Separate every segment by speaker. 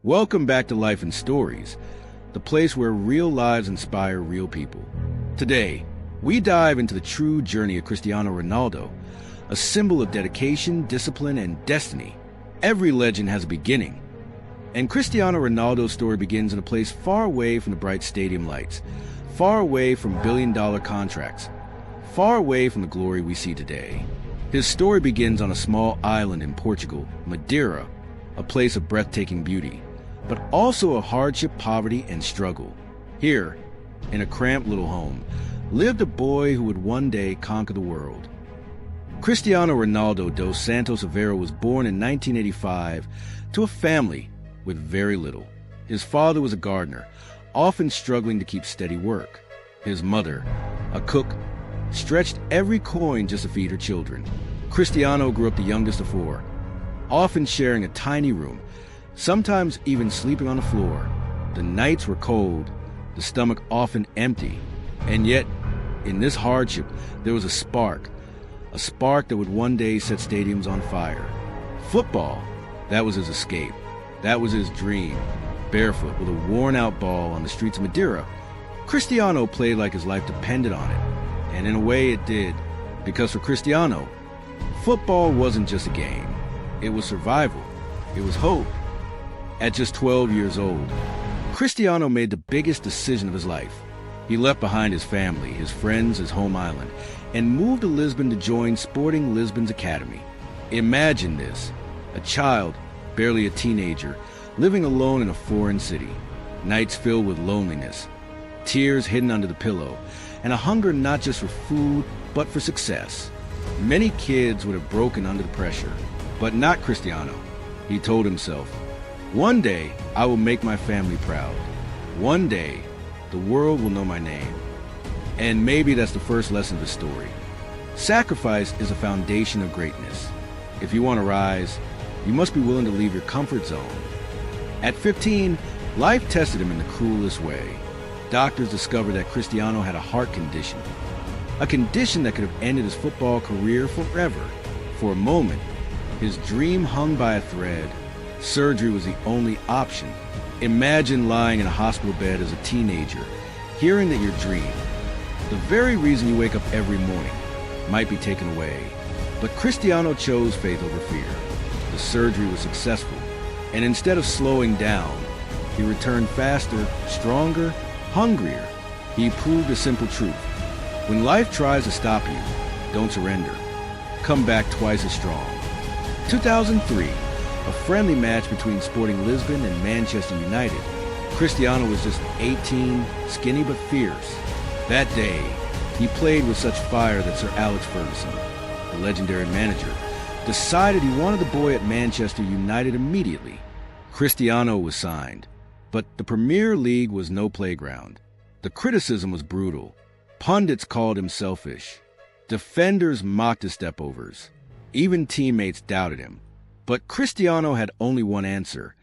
Speaker 1: Welcome back to Life and Stories, the place where real lives inspire real people. Today, we dive into the true journey of Cristiano Ronaldo, a symbol of dedication, discipline, and destiny. Every legend has a beginning, and Cristiano Ronaldo's story begins in a place far away from the bright stadium lights, far away from billion-dollar contracts, far away from the glory we see today. His story begins on a small island in Portugal, Madeira, a place of breathtaking beauty, but also of hardship, poverty, and struggle. Here, in a cramped little home, lived a boy who would one day conquer the world. Cristiano Ronaldo dos Santos Aveiro was born in 1985 to a family with very little. His father was a gardener, often struggling to keep steady work. His mother, a cook, stretched every coin just to feed her children. Cristiano grew up the youngest of four, often sharing a tiny room, sometimes even sleeping on the floor. The nights were cold, the stomach often empty, and yet, in this hardship, there was a spark that would one day set stadiums on fire. Football, that was his escape. That was his dream. Barefoot with a worn-out ball on the streets of Madeira, Cristiano played like his life depended on it. And in a way it did, because for Cristiano, football wasn't just a game. It was survival. It was hope. At just 12 years old, Cristiano made the biggest decision of his life. He left behind his family, his friends, his home island, and moved to Lisbon to join Sporting Lisbon's academy. Imagine this, a child, barely a teenager, living alone in a foreign city, nights filled with loneliness, tears hidden under the pillow, and a hunger not just for food, but for success. Many kids would have broken under the pressure, but not Cristiano. He told himself, "One day I will make my family proud. One day the world will know my name." And maybe that's the first lesson of the story. Sacrifice is a foundation of greatness. If you want to rise, you must be willing to leave your comfort zone. At 15, life tested him in the cruelest way. Doctors discovered that Cristiano had a heart condition, a condition that could have ended his football career forever. For a moment, his dream hung by a thread. Surgery was the only option. Imagine lying in a hospital bed as a teenager, hearing that your dream, the very reason you wake up every morning, might be taken away. But Cristiano chose faith over fear. The surgery was successful, and instead of slowing down, he returned faster, stronger, hungrier. He proved a simple truth. When life tries to stop you, don't surrender. Come back twice as strong. 2003, a friendly match between Sporting Lisbon and Manchester United. Cristiano was just 18, skinny but fierce. That day, he played with such fire that Sir Alex Ferguson, the legendary manager, decided he wanted the boy at Manchester United immediately. Cristiano was signed, but the Premier League was no playground. The criticism was brutal. Pundits called him selfish. Defenders mocked his step-overs. Even teammates doubted him. But Cristiano had only one answer: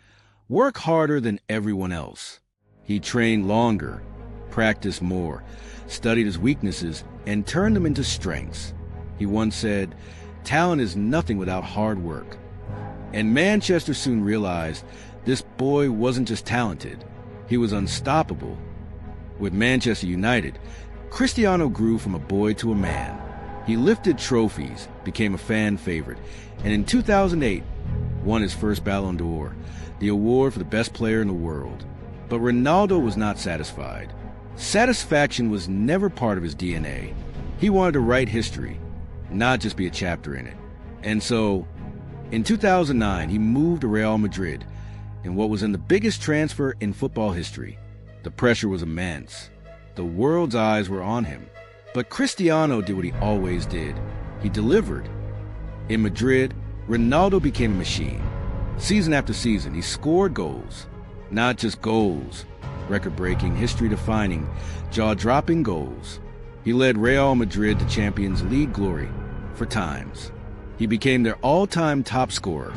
Speaker 1: work harder than everyone else. He trained longer, practiced more, studied his weaknesses, and turned them into strengths. He once said, "Talent is nothing without hard work." And Manchester soon realized this boy wasn't just talented, he was unstoppable. With Manchester United, Cristiano grew from a boy to a man. He lifted trophies, became a fan favorite, and in 2008, won his first Ballon d'Or, the award for the best player in the world. But Ronaldo was not satisfied. Satisfaction was never part of his DNA. He wanted to write history, not just be a chapter in it. And so, in 2009, he moved to Real Madrid in what was in the biggest transfer in football history. The pressure was immense. The world's eyes were on him. But Cristiano did what he always did. He delivered. In Madrid, Ronaldo became a machine. Season after season, he scored goals. Not just goals, record-breaking, history-defining, jaw-dropping goals. He led Real Madrid to Champions League glory for times. He became their all-time top scorer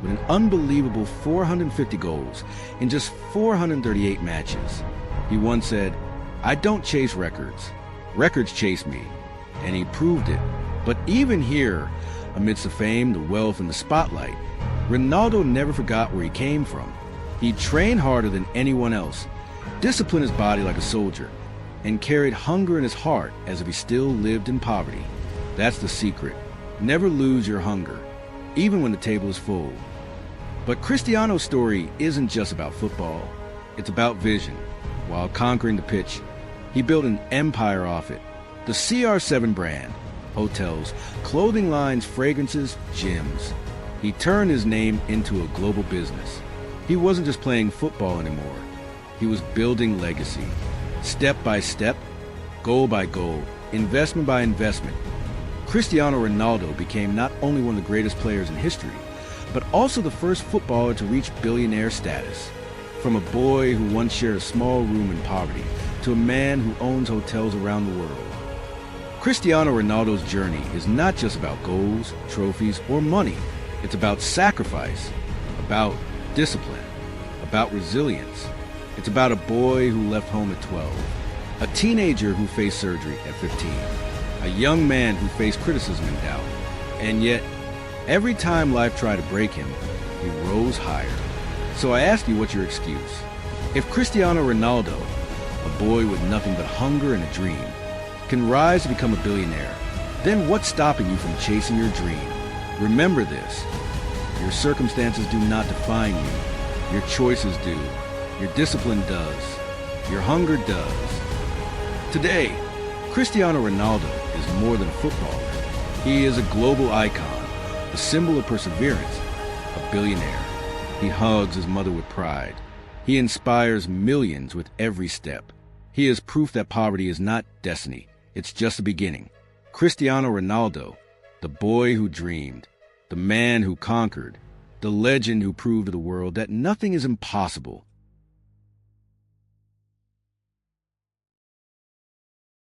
Speaker 1: with an unbelievable 450 goals in just 438 matches. He once said, "I don't chase records. Records chase me," and he proved it. But even here, amidst the fame, the wealth, and the spotlight, Ronaldo never forgot where he came from. He trained harder than anyone else, disciplined his body like a soldier, and carried hunger in his heart as if he still lived in poverty. That's the secret. Never lose your hunger, even when the table is full. But Cristiano's story isn't just about football. It's about vision. While conquering the pitch, he built an empire off it. The CR7 brand, hotels, clothing lines, fragrances, gyms. He turned his name into a global business. He wasn't just playing football anymore. He was building legacy. Step by step, goal by goal, investment by investment, Cristiano Ronaldo became not only one of the greatest players in history, but also the first footballer to reach billionaire status. From a boy who once shared a small room in poverty to a man who owns hotels around the world. Cristiano Ronaldo's journey is not just about goals, trophies, or money. It's about sacrifice, about discipline, about resilience. It's about a boy who left home at 12, a teenager who faced surgery at 15, a young man who faced criticism and doubt. And yet, every time life tried to break him, he rose higher. So I ask you, what's your excuse? If Cristiano Ronaldo, a boy with nothing but hunger and a dream, can rise to become a billionaire, then what's stopping you from chasing your dream? Remember this: your circumstances do not define you. Your choices do. Your discipline does. Your hunger does. Today, Cristiano Ronaldo is more than a footballer. He is a global icon, a symbol of perseverance, a billionaire. He hugs his mother with pride. He inspires millions with every step. He is proof that poverty is not destiny. It's just the beginning. Cristiano Ronaldo, the boy who dreamed, the man who conquered, the legend who proved to the world that nothing is impossible